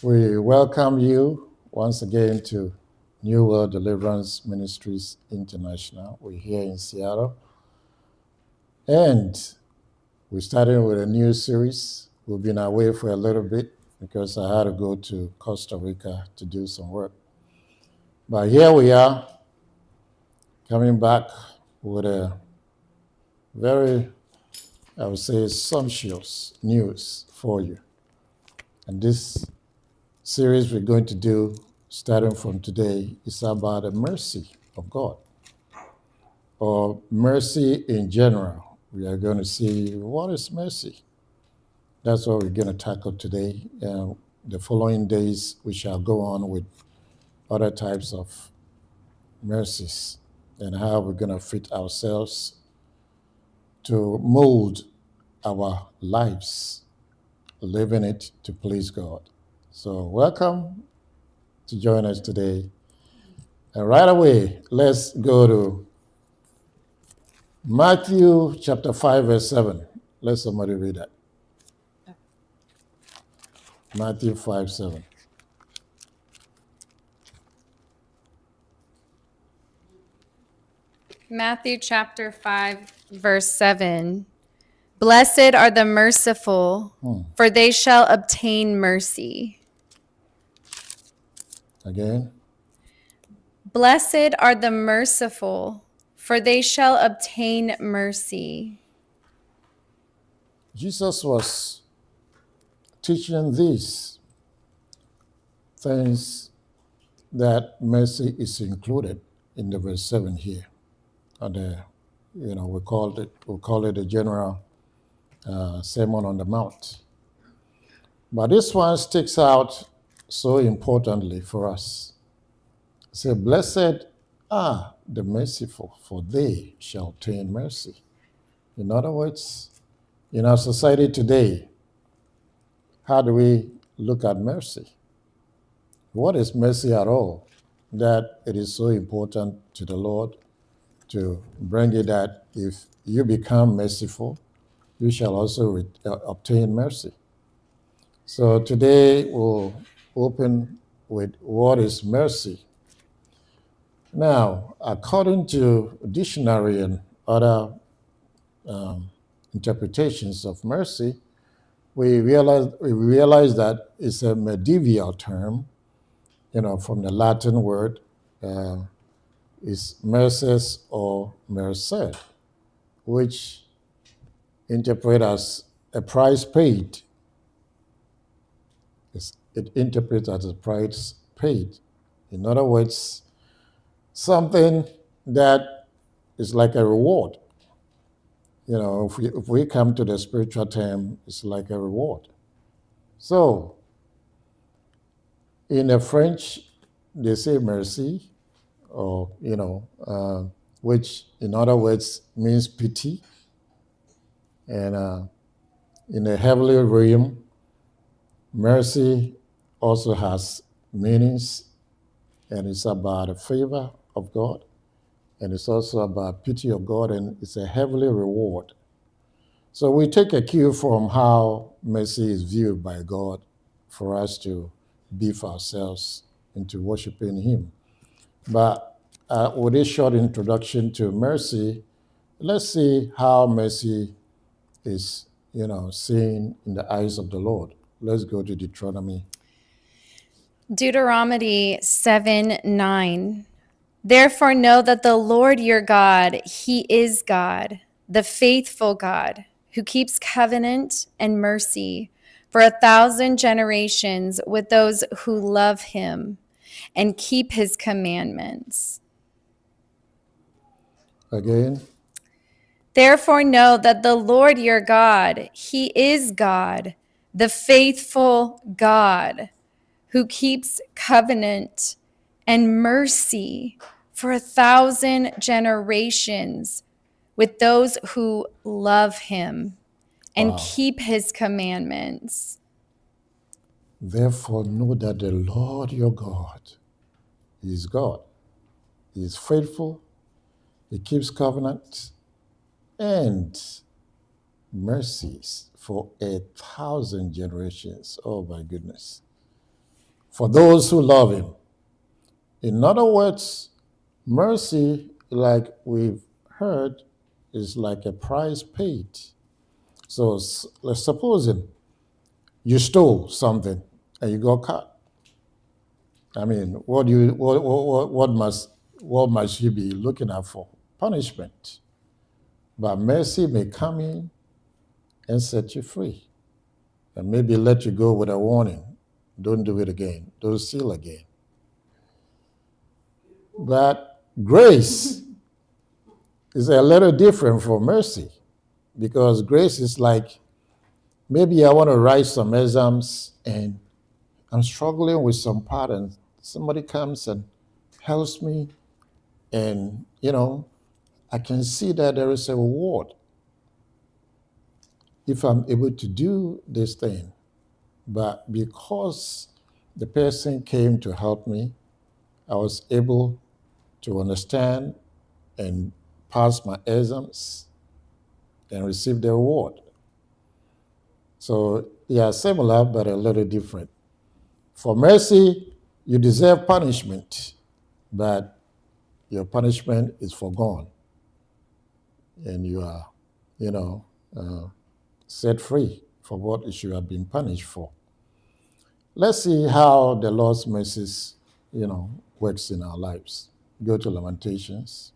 We welcome you once again to New World Deliverance Ministries International. We're here in Seattle. And we're starting with a new series. We've been away for a little bit because I had to go to Costa Rica to do some work. But here we are, coming back with a very, I would say, sumptuous news for you. And this series we're going to do, starting from today, is about the mercy of God, or mercy in general. We are going to see what is mercy. That's what we're going to tackle today. The following days, we shall go on with other types of mercies and how we're going to fit ourselves to mold our lives, living it to please God. So welcome to join us today. And right away, let's go to Matthew chapter 5, verse 7. Let somebody read that. Matthew 5, 7. Matthew chapter 5, verse 7. Blessed are the merciful, for they shall obtain mercy. Again. Blessed are the merciful, for they shall obtain mercy. Jesus was teaching these things that mercy is included in the verse 7 here. And we call it a general Sermon on the Mount. But this one sticks out so importantly for us. It says, blessed are the merciful, for they shall obtain mercy. In other words, in our society today, how do we look at mercy? What is mercy at all that it is so important to the Lord to bring it that if you become merciful, you shall also obtain mercy? So today we'll open with what is mercy. Now, according to dictionary and other interpretations of mercy, we realize that it's a medieval term, from the Latin word is merces or merced, which interpret as a price paid. It interprets as a price paid. In other words, something that is like a reward. If we come to the spiritual term, it's like a reward. So, in the French, they say merci, or, which in other words means pity. And in the heavenly realm, mercy also has meanings, and it's about the favor of God, and it's also about pity of God, and it's a heavenly reward. So we take a cue from how mercy is viewed by God for us to beef ourselves into worshiping Him. But with this short introduction to mercy, let's see how mercy is, seen in the eyes of the Lord. Let's go to Deuteronomy. Deuteronomy 7:9. Therefore know that the Lord your God, He is God, the faithful God, who keeps covenant and mercy for 1,000 generations with those who love Him and keep His commandments. Again. Therefore know that the Lord your God, He is God, the faithful God, who keeps covenant and mercy for 1,000 generations with those who love Him and keep His commandments. Therefore know that the Lord your God is God. He is faithful. He keeps covenant and mercies for 1,000 generations. Oh my goodness. for those who love him. In other words, mercy, like we've heard, is like a price paid. So let's suppose you stole something and you got caught. I mean, what must you be looking at for? Punishment. But mercy may come in and set you free, and maybe let you go with a warning. Don't do it again. Don't steal again. But grace is a little different from mercy, because grace is like, maybe I want to write some exams and I'm struggling with some part, and somebody comes and helps me, and I can see that there is a reward if I'm able to do this thing. But because the person came to help me, I was able to understand and pass my exams and receive the reward. So yeah, similar but a little different. For mercy, you deserve punishment, but your punishment is forgone, and you are, set free for what you should have been punished for. Let's see how the Lord's mercies, works in our lives. Go to Lamentations.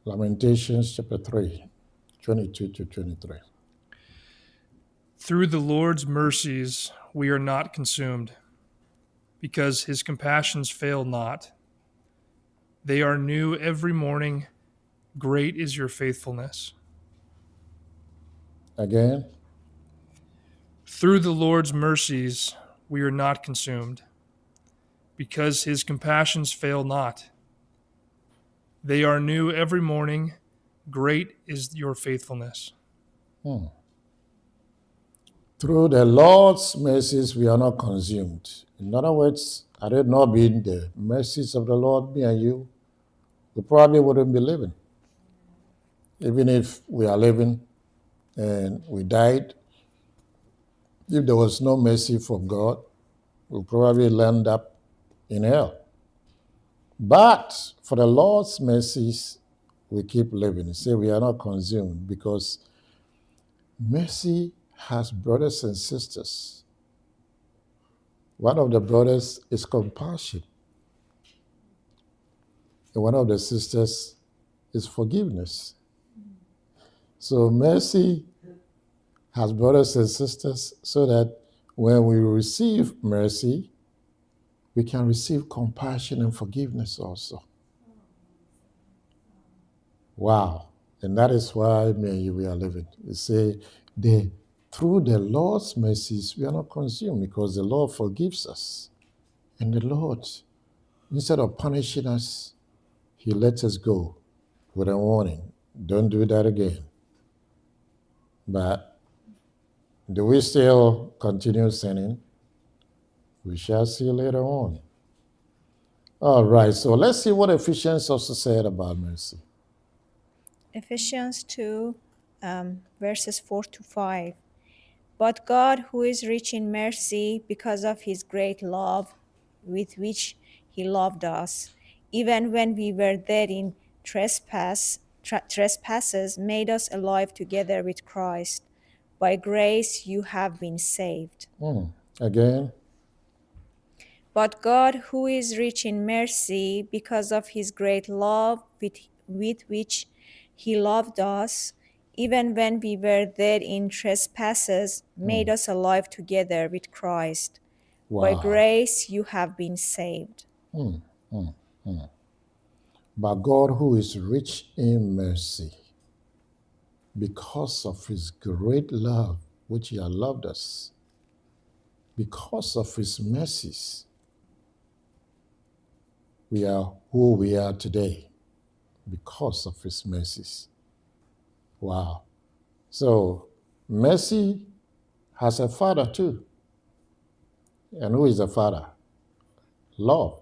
Lamentations chapter 3, 22 to 23. Through the Lord's mercies we are not consumed, because his compassions fail not. They are new every morning. Great is your faithfulness. Again, Through the Lord's mercies we are not consumed, because his compassions fail not. They are new every morning. Great is your faithfulness. through the Lord's mercies we are not consumed. In other words, had it not been the mercies of the Lord, me and you, we probably wouldn't be living. Even if we are living and we died, if there was no mercy from God, we'll probably land up in hell. But for the Lord's mercies, we keep living. Say we are not consumed, because mercy has brothers and sisters. One of the brothers is compassion, and one of the sisters is forgiveness. So mercy has brothers and sisters, so that when we receive mercy, we can receive compassion and forgiveness also. Wow. And that is why me and you, we are living. You say, through the Lord's mercies, we are not consumed, because the Lord forgives us. And the Lord, instead of punishing us, he lets us go with a warning. Don't do that again. But do we still continue sinning? We shall see later on. All right, so let's see what Ephesians also said about mercy. Ephesians 2, verses 4 to 5. But God, who is rich in mercy, because of his great love with which he loved us, even when we were dead in trespasses, made us alive together with Christ. By grace you have been saved. Again. But God, who is rich in mercy, because of his great love with which he loved us, even when we were dead in trespasses, made us alive together with Christ. Wow. By grace you have been saved. But God, who is rich in mercy, because of his great love, which he has loved us, because of his mercies, we are who we are today because of his mercies. Wow. So mercy has a father too. And who is the father? Love.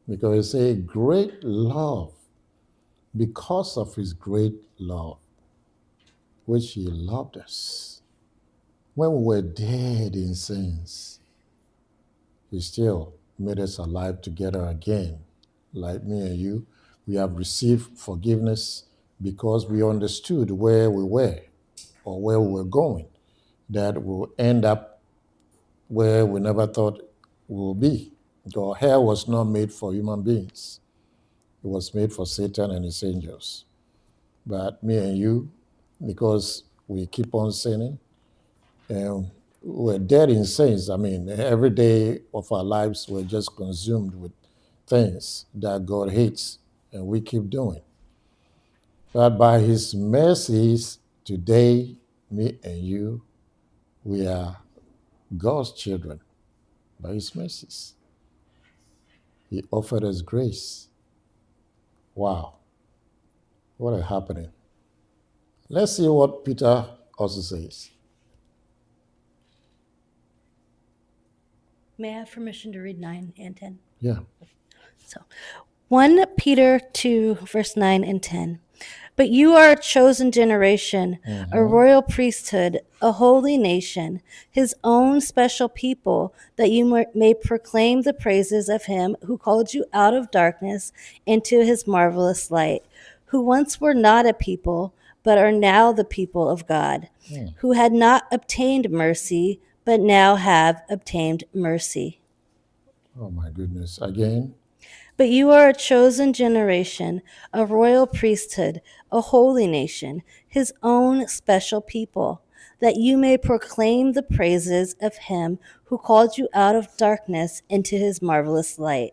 Because it's a great love, because of his great love, which he loved us. When we were dead in sins, he still made us alive together again. Like me and you, we have received forgiveness because we understood where we were or where we were going, that we'll end up where we never thought we'll be. Because hell was not made for human beings. It was made for Satan and his angels. But me and you, because we keep on sinning, and we're dead in sins. I mean, every day of our lives, we're just consumed with things that God hates, and we keep doing. But by his mercies, today, me and you, we are God's children by his mercies. He offered us grace. Wow, what a happening. Let's see what Peter also says. May I have permission to read 9 and 10? Yeah. So 1 Peter 2, verse 9 and 10. But you are a chosen generation, a royal priesthood, a holy nation, his own special people, that you may proclaim the praises of him who called you out of darkness into his marvelous light, who once were not a people, but are now the people of God, who had not obtained mercy, but now have obtained mercy. Oh my goodness. Again. But you are a chosen generation, a royal priesthood, a holy nation, his own special people, that you may proclaim the praises of him who called you out of darkness into his marvelous light,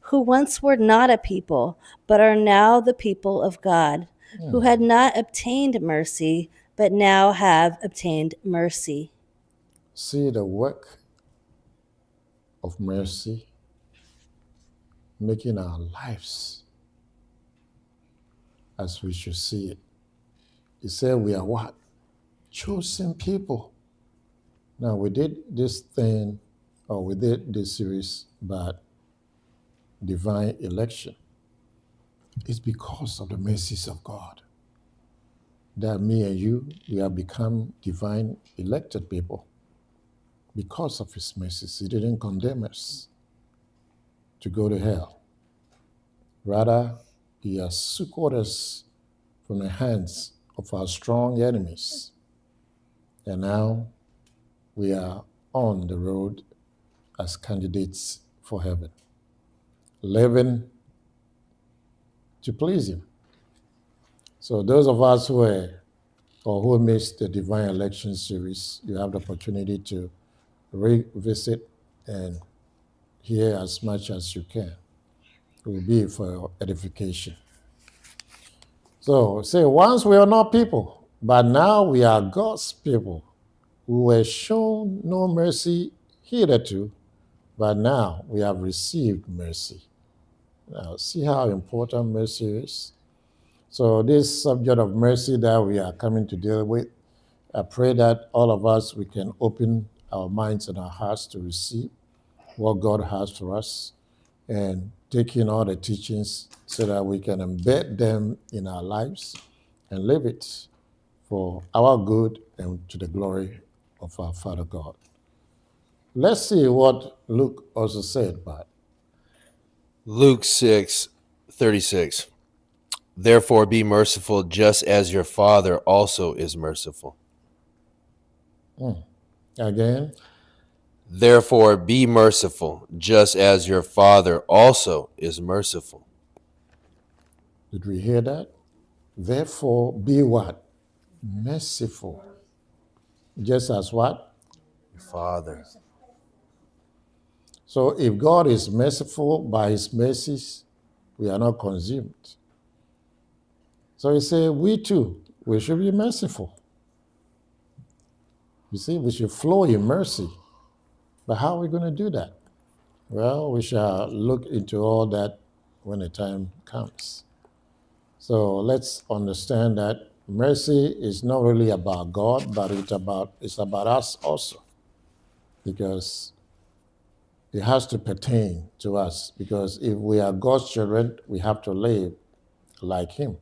who once were not a people, but are now the people of God, who had not obtained mercy, but now have obtained mercy. See the work of mercy making our lives as we should see it. He said we are what? Chosen people. Now we did this thing, or we did this series about divine election. It's because of the mercies of God that me and you, we have become divine elected people. Because of his mercies, he didn't condemn us to go to hell. Rather, he has succored us from the hands of our strong enemies. And now we are on the road as candidates for heaven, living to please him. So those of us who missed the Divine Election series, you have the opportunity to revisit and hear as much as you can. It will be for your edification. So say, once we are not people, but now we are God's people, who were shown no mercy hitherto, but now we have received mercy. Now, see how important mercy is? So this subject of mercy that we are coming to deal with, I pray that all of us, we can open our minds and our hearts to receive what God has for us and take in all the teachings so that we can embed them in our lives and live it for our good and to the glory of our Father God. Let's see what Luke also said about it. Luke 6:36. Therefore be merciful just as your Father also is merciful. Again. Therefore be merciful just as your Father also is merciful. Did we hear that? Therefore be what? Merciful. Just as what? Your Father. So if God is merciful by his mercies, we are not consumed. So he said, we too, we should be merciful. You see, we should flow in mercy. But how are we going to do that? Well, we shall look into all that when the time comes. So let's understand that mercy is not really about God, but it's about us also, because it has to pertain to us. Because if we are God's children, we have to live like Him.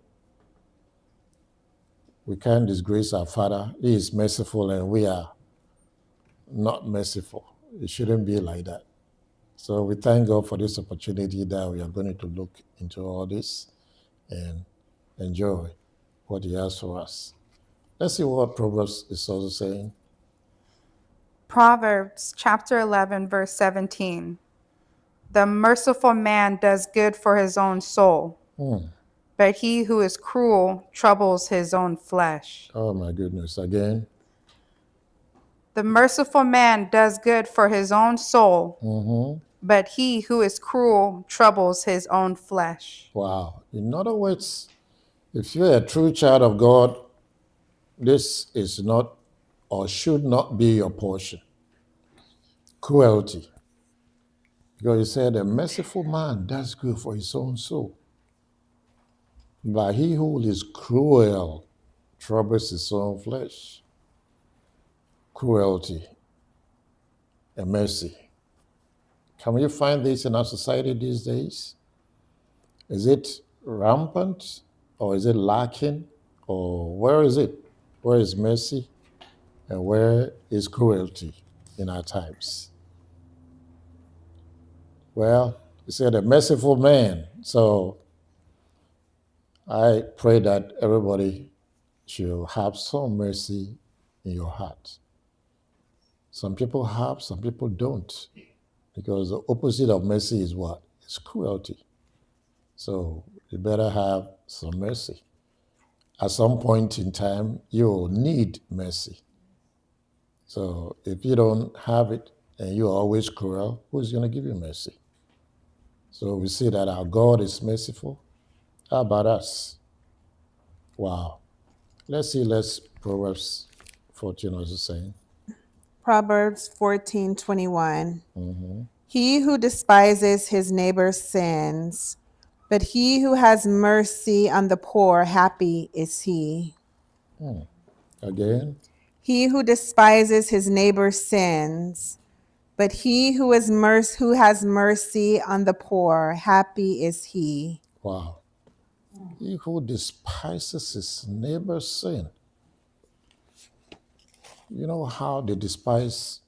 We can't disgrace our Father. He is merciful and we are not merciful. It shouldn't be like that. So we thank God for this opportunity that we are going to look into all this and enjoy what He has for us. Let's see what Proverbs is also saying. Proverbs chapter 11, verse 17. The merciful man does good for his own soul, but he who is cruel troubles his own flesh. Oh my goodness, again. The merciful man does good for his own soul, but he who is cruel troubles his own flesh. Wow. In other words, if you're a true child of God, this is not or should not be your portion. Cruelty. Because He said, a merciful man does good for his own soul, but he who is cruel troubles his own flesh. Cruelty and mercy. Can we find this in our society these days? Is it rampant or is it lacking? Or where is it? Where is mercy and where is cruelty in our times? Well, He said a merciful man. So I pray that everybody should have some mercy in your heart. Some people have, some people don't. Because the opposite of mercy is what? It's cruelty. So you better have some mercy. At some point in time, you'll need mercy. So if you don't have it and you're always cruel, who's going to give you mercy? So we see that our God is merciful. How about us? Wow. Let's Proverbs 14 also saying. Proverbs 14:21. He who despises his neighbor's sins, but he who has mercy on the poor, happy is he. Again. He who despises his neighbor's sins, but he who has mercy on the poor, happy is he. Wow. He who despises his neighbor's sin. You know how they despise?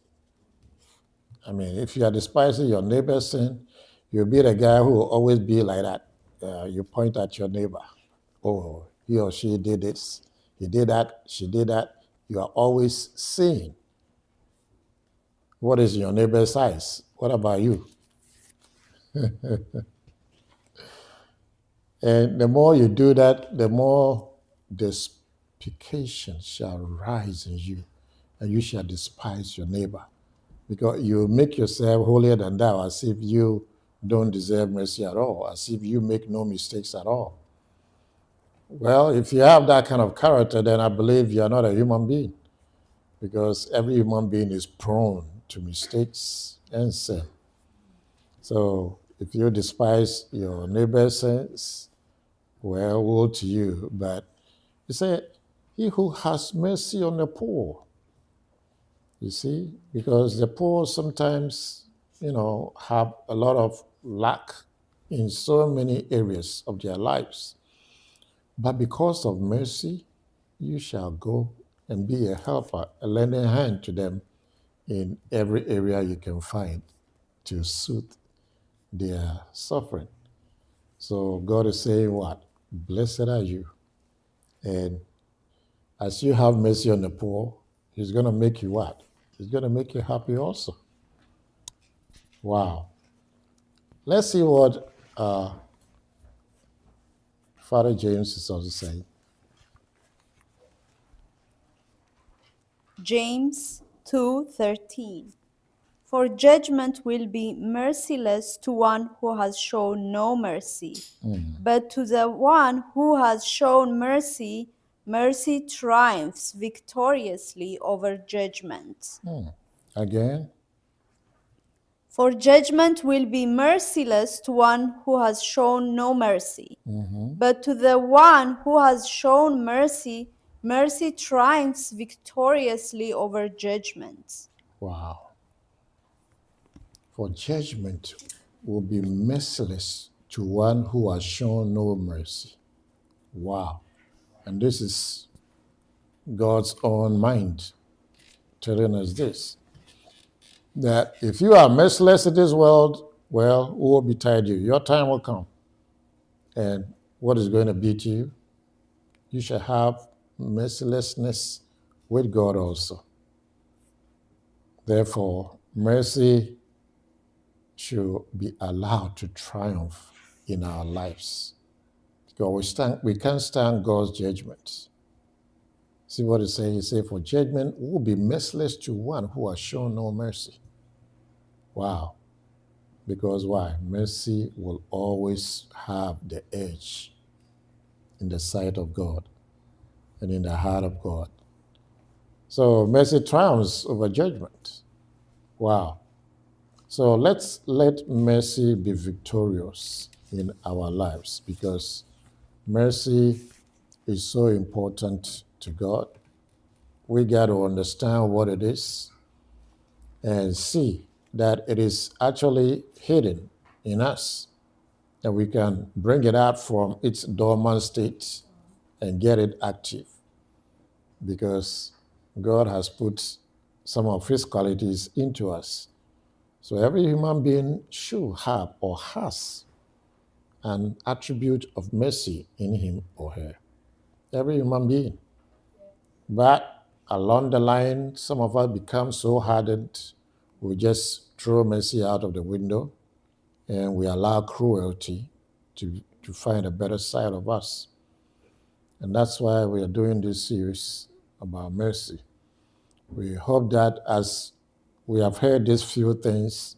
I mean, if you are despising your neighbor's sin, you'll be the guy who will always be like that. You point at your neighbor. Oh, he or she did this. He did that. She did that. You are always saying, what is your neighbor's size? What about you? And the more you do that, the more despication shall rise in you, and you shall despise your neighbor. Because you make yourself holier than thou, as if you don't deserve mercy at all, as if you make no mistakes at all. Well, if you have that kind of character, then I believe you are not a human being, because every human being is prone to mistakes and sin. So if you despise your neighbor's sins, well, woe to you. But He said, he who has mercy on the poor. You see, because the poor sometimes, have a lot of lack in so many areas of their lives. But because of mercy, you shall go and be a helper, a lending hand to them in every area you can find to soothe their suffering. So God is saying what? Blessed are you. And as you have mercy on the poor, He's going to make you what? He's going to make you happy also. Wow. Let's see what Father James is also saying. James 2:13. For judgment will be merciless to one who has shown no mercy, but to the one who has shown mercy, mercy triumphs victoriously over judgment. Again. For judgment will be merciless to one who has shown no mercy. But to the one who has shown mercy, mercy triumphs victoriously over judgment. Wow. For judgment will be merciless to one who has shown no mercy. Wow. And this is God's own mind telling us this, that if you are merciless in this world, well, who will betide you? Your time will come. And what is going to be to you? You shall have mercilessness with God also. Therefore, mercy should be allowed to triumph in our lives. Because we can't stand God's judgment. See what it says? He said, for judgment will be merciless to one who has shown no mercy. Wow. Because why? Mercy will always have the edge in the sight of God and in the heart of God. So mercy triumphs over judgment. Wow. So let's let mercy be victorious in our lives, because mercy is so important to God. We got to understand what it is and see that it is actually hidden in us, and we can bring it out from its dormant state and get it active, because God has put some of his qualities into us. So every human being should have or has an attribute of mercy in him or her. Every human being. But along the line, some of us become so hardened, we just throw mercy out of the window and we allow cruelty to find a better side of us. And that's why we are doing this series about mercy. We hope that as we have heard these few things,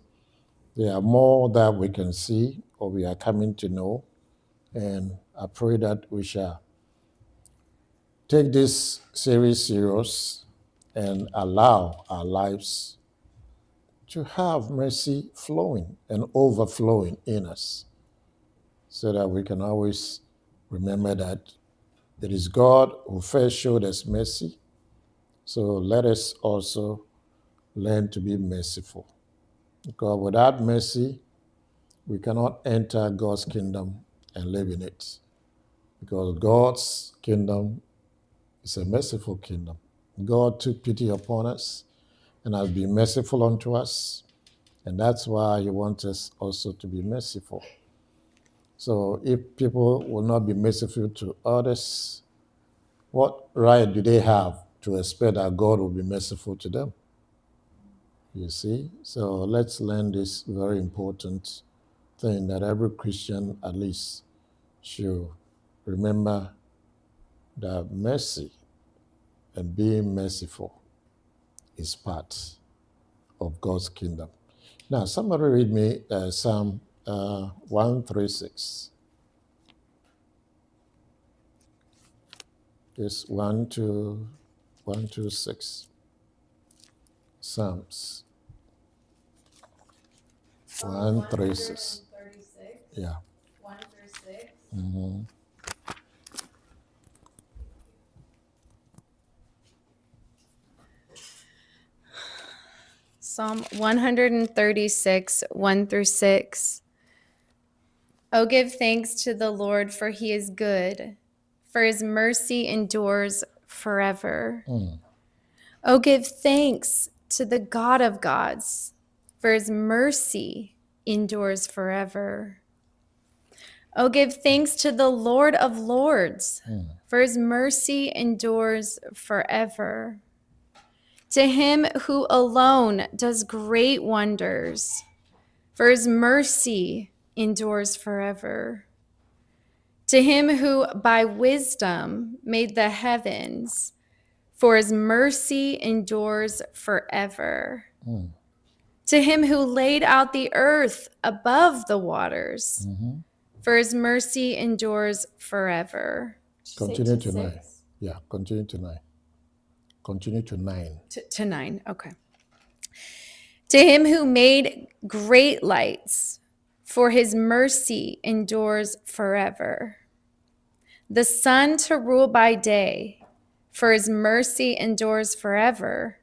there are more that we can see or we are coming to know. And I pray that we shall take this series serious and allow our lives to have mercy flowing and overflowing in us, so that we can always remember that it is God who first showed us mercy. So let us also learn to be merciful. Because without mercy, we cannot enter God's kingdom and live in it. Because God's kingdom is a merciful kingdom. God took pity upon us and has been merciful unto us. And that's why he wants us also to be merciful. So if people will not be merciful to others, what right do they have to expect that God will be merciful to them? You see? So let's learn this very important thing, that every Christian at least should remember, that mercy and being merciful is part of God's kingdom. Now, somebody read me Psalm 136. It's 1 to 6. Psalms 136. Yeah. 1 through 6. Mm-hmm. Psalm 136, 1 through 6. Oh, give thanks to the Lord, for he is good, for his mercy endures forever. Oh, give thanks to the God of gods, for his mercy endures forever. Oh, give thanks to the Lord of lords, for his mercy endures forever. To him who alone does great wonders, for his mercy endures forever. To him who by wisdom made the heavens, for his mercy endures forever. To him who laid out the earth above the waters, for his mercy endures forever. Continue to 9. Yeah, continue to 9. Continue to 9. To 9, okay. To him who made great lights, for his mercy endures forever. The sun to rule by day, for his mercy endures forever.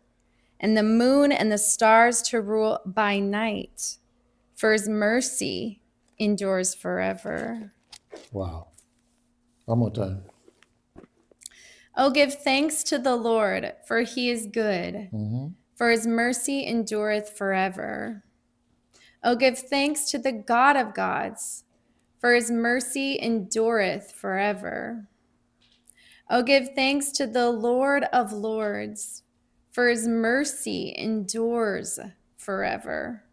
And the moon and the stars to rule by night, for his mercy endures forever. Wow. One more time. Oh, give thanks to the Lord, for he is good, for his mercy endureth forever. Oh, give thanks to the God of gods, for his mercy endureth forever. Oh, give thanks to the Lord of lords, for his mercy endures forever.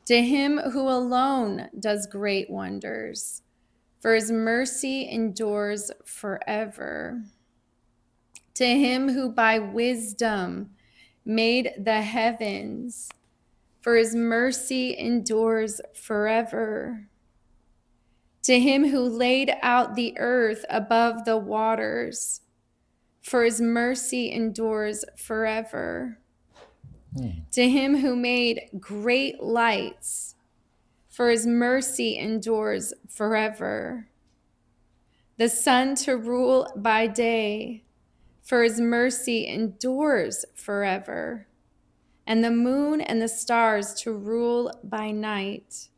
To him who alone does great wonders, for his mercy endures forever. To him who by wisdom made the heavens, for his mercy endures forever. To him who laid out the earth above the waters, for his mercy endures forever. To him who made great lights, for his mercy endures forever. The sun to rule by day, for his mercy endures forever. And the moon and the stars to rule by night,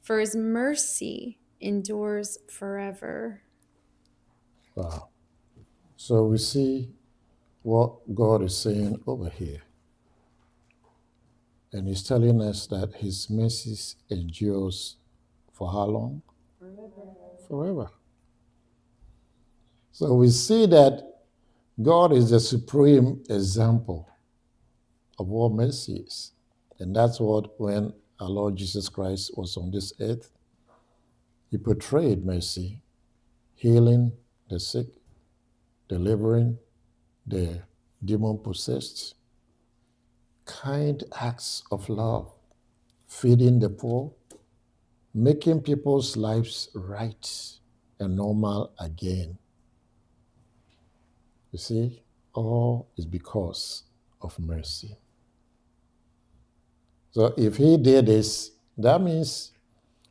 for his mercy endures forever. Wow. So we see what God is saying over here. And he's telling us that his mercy endures for how long? Forever. So we see that God is the supreme example of what mercy is. And that's what, when our Lord Jesus Christ was on this earth, he portrayed mercy, healing the sick, delivering the demon-possessed, kind acts of love, feeding the poor, making people's lives right and normal again. You see, all is because of mercy. So if he did this, that means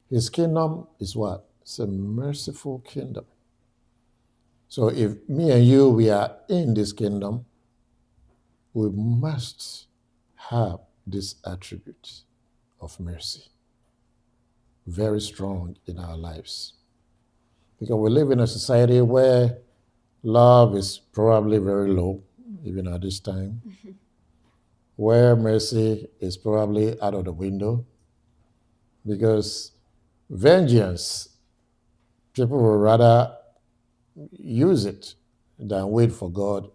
his kingdom is what? It's a merciful kingdom. So if me and you, we are in this kingdom, we must have this attribute of mercy very strong in our lives. Because we live in a society where love is probably very low, even at this time, where mercy is probably out of the window, because vengeance, people would rather use it than wait for God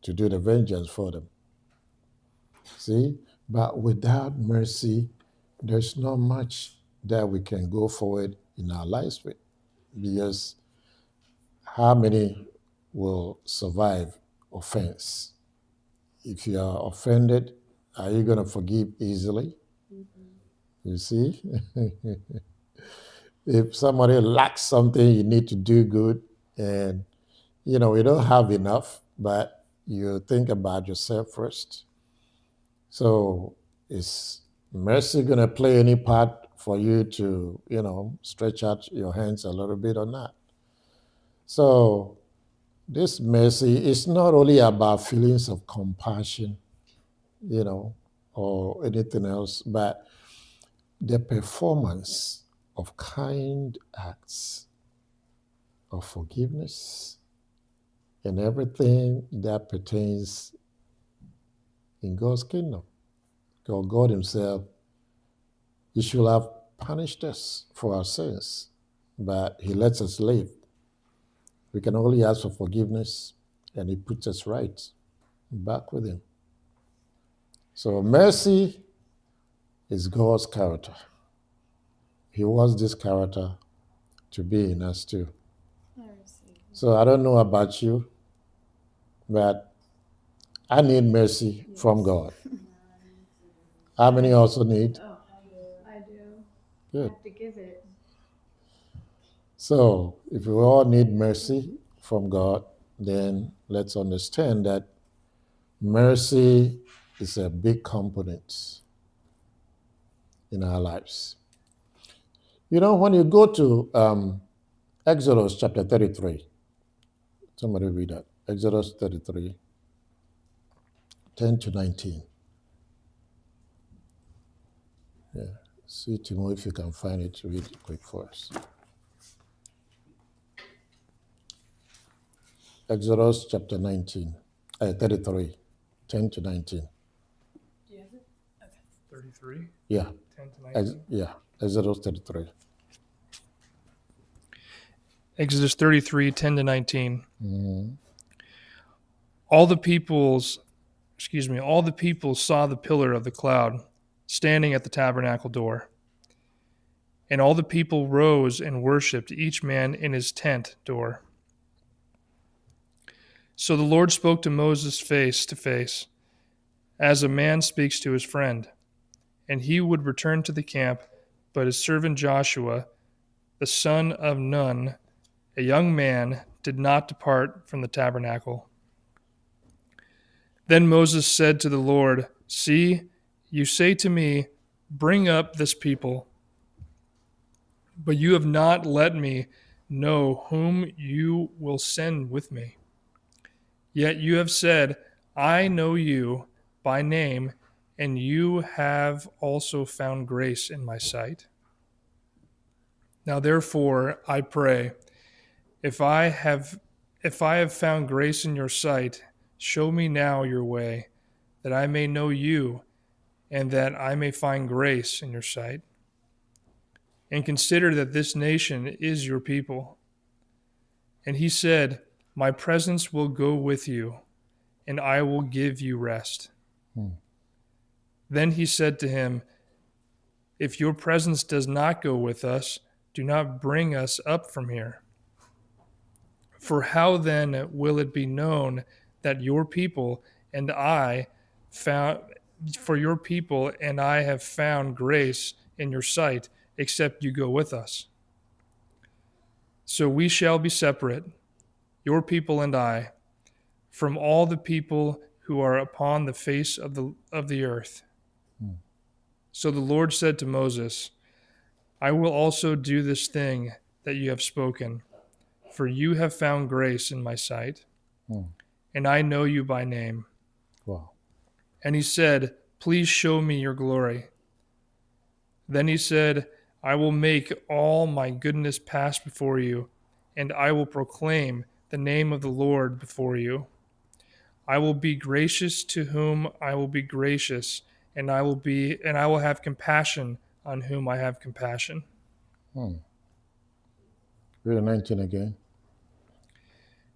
to do the vengeance for them. See? But without mercy, there's not much that we can go forward in our lives with. Because how many will survive offense? If you are offended, are you going to forgive easily? You see? If somebody lacks something, you need to do good, and you don't have enough, but you think about yourself first. So is mercy going to play any part for you to, stretch out your hands a little bit or not? So this mercy is not only about feelings of compassion, or anything else, but the performance of kind acts of forgiveness and everything that pertains in God's kingdom. Because God himself, he should have punished us for our sins, but he lets us live. We can only ask for forgiveness, and he puts us right back with him. So mercy is God's character. He wants this character to be in us too. So I don't know about you, but I need mercy from God. How many also need? I do. Good. To give it. So if we all need mercy from God, then let's understand that mercy is a big component in our lives. You know, when you go to Exodus chapter 33, somebody read that. Exodus 33, 10 to 19. Yeah. See, Timo, if you can find it, read it quick for us. Exodus chapter 33, 10 to 19. 33, Yeah. 10 to 19. Yeah. Exodus 33. Exodus 33, 10 to 19. Mm-hmm. All the people saw the pillar of the cloud standing at the tabernacle door. And all the people rose and worshipped, each man in his tent door. So the Lord spoke to Moses face to face, as a man speaks to his friend. And he would return to the camp, but his servant Joshua, the son of Nun, a young man, did not depart from the tabernacle. Then Moses said to the Lord, "See, you say to me, 'Bring up this people,' but you have not let me know whom you will send with me. Yet you have said, 'I know you by name, and you have also found grace in my sight.' Now therefore, I pray, if I have found grace in your sight, show me now your way, that I may know you, and that I may find grace in your sight. And consider that this nation is your people." And he said, "My presence will go with you, and I will give you rest." Then he said to him, "If your presence does not go with us, do not bring us up from here. For how then will it be known that your people and I have found grace in your sight, except you go with us? So we shall be separate, your people and I, from all the people who are upon the face of the earth." So the Lord said to Moses, "I will also do this thing that you have spoken, for you have found grace in my sight, and I know you by name." Wow. And he said, "Please show me your glory." Then he said, "I will make all my goodness pass before you, and I will proclaim the name of the Lord before you. I will be gracious to whom I will be gracious, and I will have compassion on whom I have compassion." Read 19 again.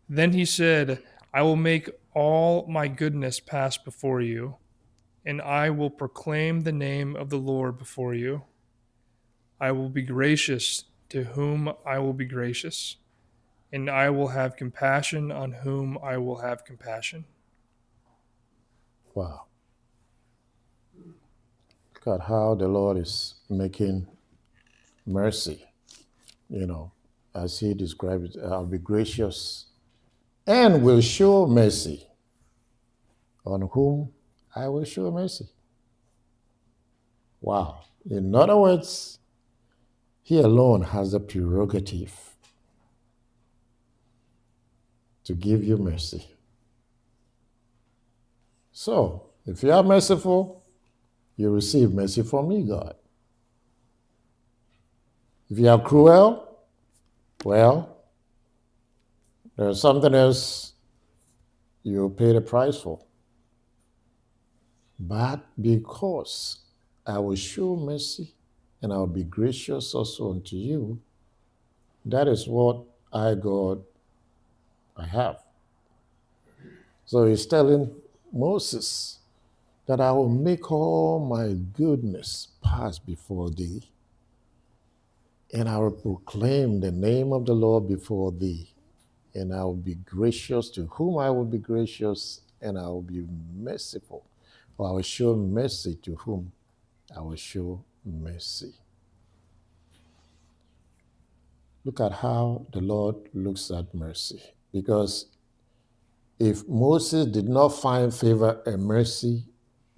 Then he said, "I will make all my goodness pass before you, and I will proclaim the name of the Lord before you. I will be gracious to whom I will be gracious, and I will have compassion on whom I will have compassion." Wow. Look at how the Lord is making mercy, as he described it. I'll be gracious and will show mercy on whom I will show mercy. Wow. In other words, he alone has the prerogative to give you mercy. So, if you are merciful, you receive mercy from me, God. If you are cruel, well, there's something else you'll pay the price for. But because I will show mercy and I will be gracious also unto you, that is what God, I have. So he's telling Moses that I will make all my goodness pass before thee, and I will proclaim the name of the Lord before thee, and I will be gracious to whom I will be gracious, and I will be merciful, or I will show mercy to whom I will show mercy. Look at how the Lord looks at mercy. Because if Moses did not find favor and mercy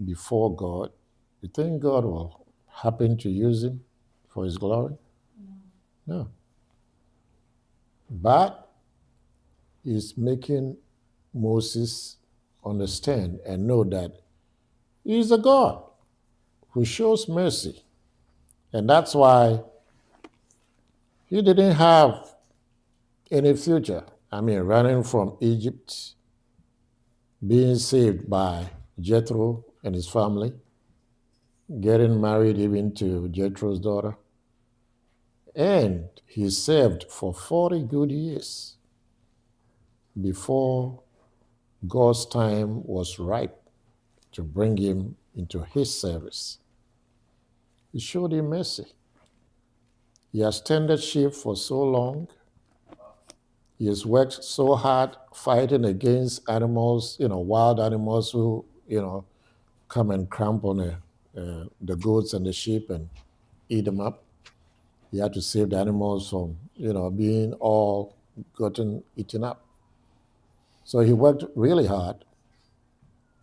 before God, you think God will happened to use him for his glory? No. But he's making Moses understand and know that he is a God who shows mercy. And that's why he didn't have any future. I mean, running from Egypt, being saved by Jethro and his family, getting married even to Jethro's daughter. And he served for 40 good years before God's time was ripe to bring him into his service. He showed him mercy. He has tended sheep for so long. He has worked so hard fighting against animals, wild animals who, come and cramp on the goats and the sheep and eat them up. He had to save the animals from, being all gotten eaten up. So he worked really hard.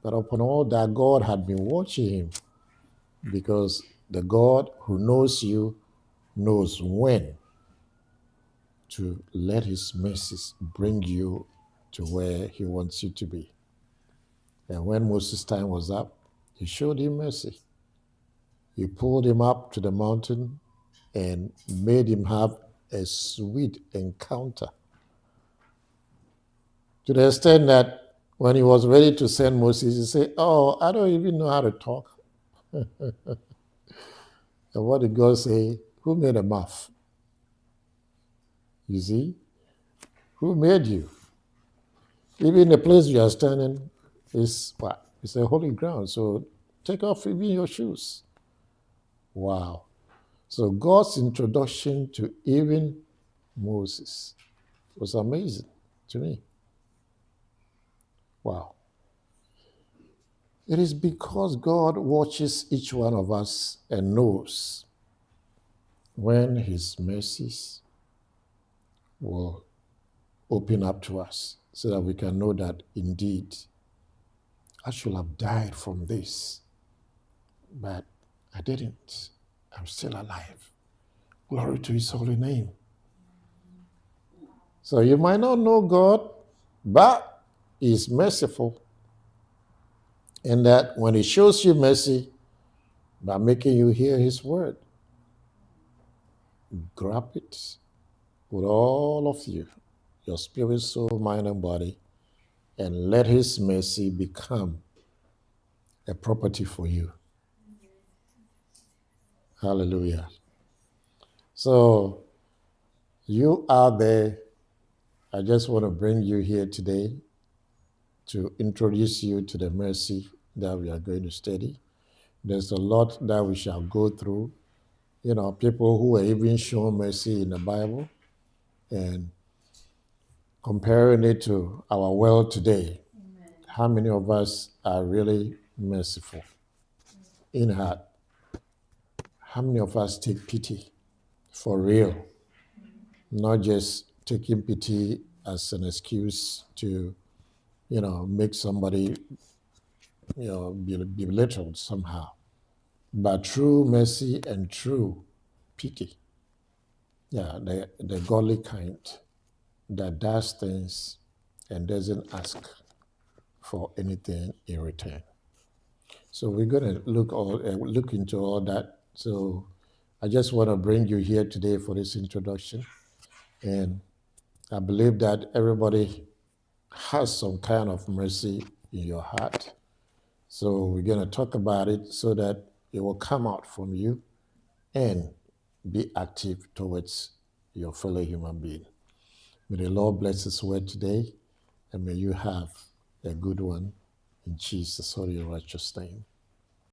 But upon all that, God had been watching him, because the God who knows you knows when to let his mercies bring you to where he wants you to be. And when Moses' time was up, he showed him mercy. He pulled him up to the mountain and made him have a sweet encounter, to the extent that when he was ready to send Moses, he said, "Oh, I don't even know how to talk." And what did God say? Who made a mouth? You see? Who made you? Even the place you are standing is what? It's a holy ground. So take off even your shoes. Wow. So God's introduction to even Moses was amazing to me. Wow. It is because God watches each one of us and knows when his mercies will open up to us, so that we can know that indeed I should have died from this, but I didn't. I'm still alive. Glory to his holy name. So you might not know God, but he's merciful, in that when he shows you mercy by making you hear his word, grab it with all of you, your spirit, soul, mind, and body, and let his mercy become a property for you. Hallelujah. So you out there, I just want to bring you here today to introduce you to the mercy that we are going to study. There's a lot that we shall go through. People who are even shown mercy in the Bible, and comparing it to our world today. Amen. How many of us are really merciful in heart? How many of us take pity for real? Not just taking pity as an excuse to, make somebody, be belittled somehow. But true mercy and true pity, the godly kind that does things and doesn't ask for anything in return. So we're going to look into all that. So I just want to bring you here today for this introduction. And I believe that everybody has some kind of mercy in your heart. So we're going to talk about it so that it will come out from you and be active towards your fellow human being. May the Lord bless his word today, and may you have a good one in Jesus' holy righteous name.